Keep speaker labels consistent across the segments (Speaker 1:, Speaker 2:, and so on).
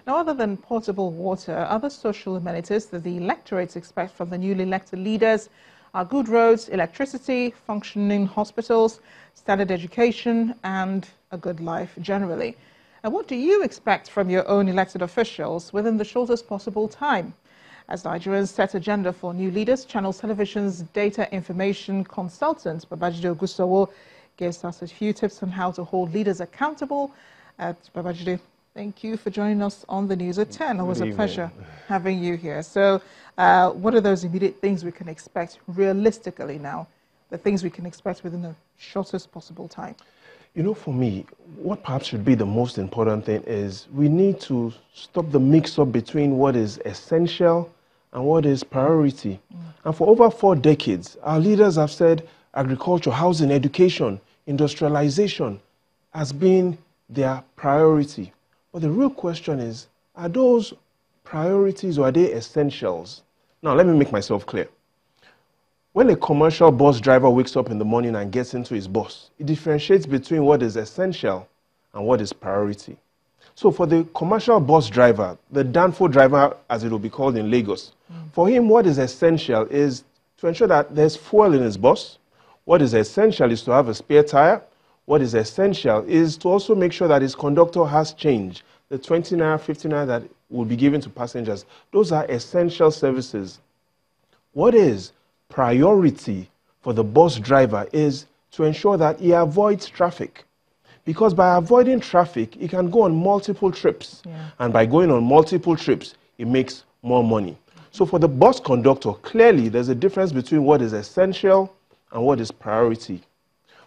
Speaker 1: Now, other than potable water, other social amenities that the electorates expect from the newly elected leaders are good roads, electricity, functioning hospitals, standard education, and a good life generally. And what do you expect from your own elected officials within the shortest possible time? As Nigerians set agenda for new leaders, Channels Television's data information consultant, Babajide Ogusowo, gives us a few tips on how to hold leaders accountable. Babajide, thank you for joining us on the News at 10. It was a pleasure having you here. So what are those immediate things we can expect realistically now, the things we can expect within the shortest possible time?
Speaker 2: You know, for me, what perhaps should be the most important thing is we need to stop the mix-up between what is essential and what is priority. And for over 4 decades, our leaders have said agriculture, housing, education, industrialization has been their priority. But the real question is, are those priorities or are they essentials? Now, let me make myself clear. When a commercial bus driver wakes up in the morning and gets into his bus, it differentiates between what is essential and what is priority. So for the commercial bus driver, the Danfo driver, as it will be called in Lagos, for him, what is essential is to ensure that there's fuel in his bus. What is essential is to have a spare tire. What is essential is to also make sure that his conductor has change. The 20 naira, 50 naira that will be given to passengers, those are essential services. What is priority for the bus driver is to ensure that he avoids traffic. Because by avoiding traffic, he can go on multiple trips. And by going on multiple trips, he makes more money. So for the bus conductor, clearly there's a difference between what is essential and what is priority.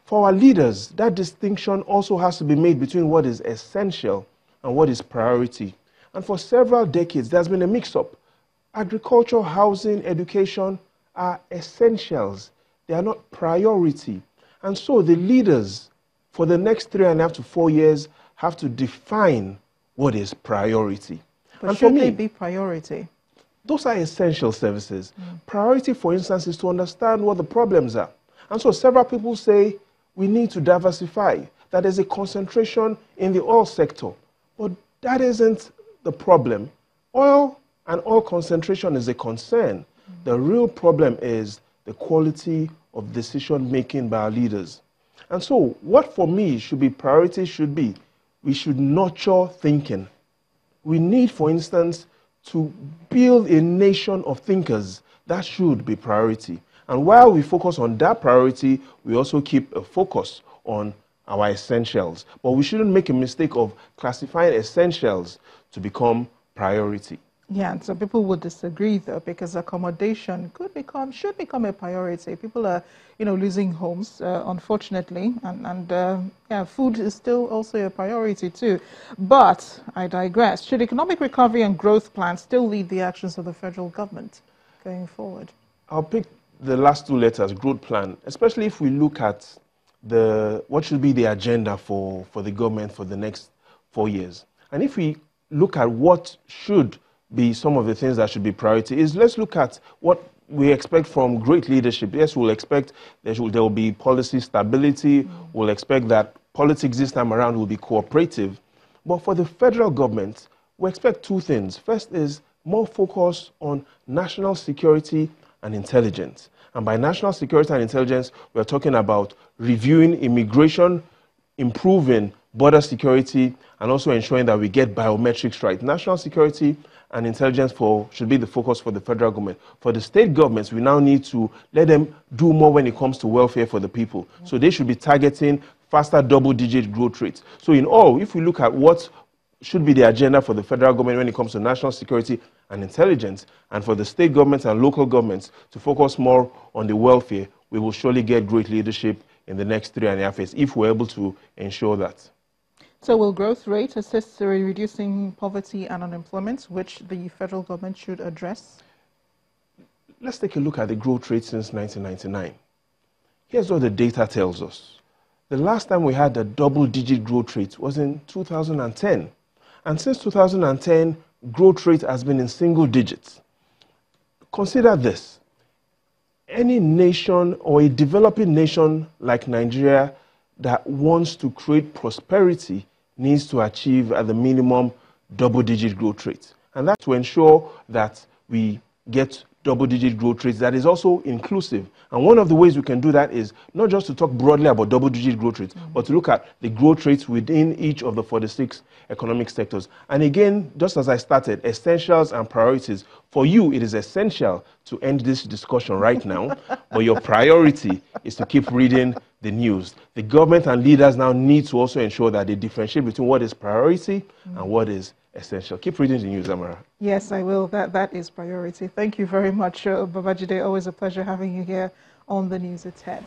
Speaker 2: For our leaders, that distinction also has to be made between what is essential and what is priority. And for several decades, there's been a mix-up. Agriculture, housing, education are essentials. They are not priority. And so the leaders, for the next 3.5 to 4 years, have to define what is priority.
Speaker 1: But should they be priority?
Speaker 2: Those are essential services. Priority, for instance, is to understand what the problems are. And so several people say we need to diversify, that there's a concentration in the oil sector. But that isn't the problem. Oil and oil concentration is a concern. The real problem is the quality of decision-making by our leaders. And so what for me should be priority should be, we should nurture thinking. We need, for instance, to build a nation of thinkers. That should be priority. And while we focus on that priority, we also keep a focus on our essentials. But we shouldn't make a mistake of classifying essentials to become priority.
Speaker 1: Yeah, and some people would disagree though, because accommodation should become a priority. People are, losing homes, unfortunately, and food is still also a priority too. But I digress. Should economic recovery and growth plans still lead the actions of the federal government going forward?
Speaker 2: I'll pick the last 2 letters, growth plan, especially if we look at what should be the agenda for the government for the next 4 years. And if we look at what should be some of the things that should be priority is, let's look at what we expect from great leadership. Yes, we'll expect there will be policy stability. We'll expect that politics this time around will be cooperative. But for the federal government, we expect 2 things. First is more focus on national security and intelligence. And by national security and intelligence, we're talking about reviewing immigration, improving border security, and also ensuring that we get biometrics right. National security and intelligence should be the focus for the federal government. For the state governments, we now need to let them do more when it comes to welfare for the people. So they should be targeting faster double-digit growth rates. So in all, if we look at what should be the agenda for the federal government when it comes to national security and intelligence, and for the state governments and local governments to focus more on the welfare, we will surely get great leadership in the next 3.5 years if we're able to ensure that.
Speaker 1: So will growth rate assist in reducing poverty and unemployment, which the federal government should address?
Speaker 2: Let's take a look at the growth rate since 1999. Here's what the data tells us. The last time we had a double-digit growth rate was in 2010. And since 2010, growth rate has been in single digits. Consider this. Any nation or a developing nation like Nigeria that wants to create prosperity needs to achieve at the minimum double-digit growth rates. And that's to ensure that we get double-digit growth rates that is also inclusive. And one of the ways we can do that is not just to talk broadly about double-digit growth rates, but to look at the growth rates within each of the 46 economic sectors. And again, just as I started, essentials and priorities. For you, it is essential to end this discussion right now, but your priority is to keep reading the news. The government and leaders now need to also ensure that they differentiate between what is priority and what is essential. Keep reading the news, Amara.
Speaker 1: Yes, I will. That is priority. Thank you very much, Babajide. Always a pleasure having you here on the News at 10.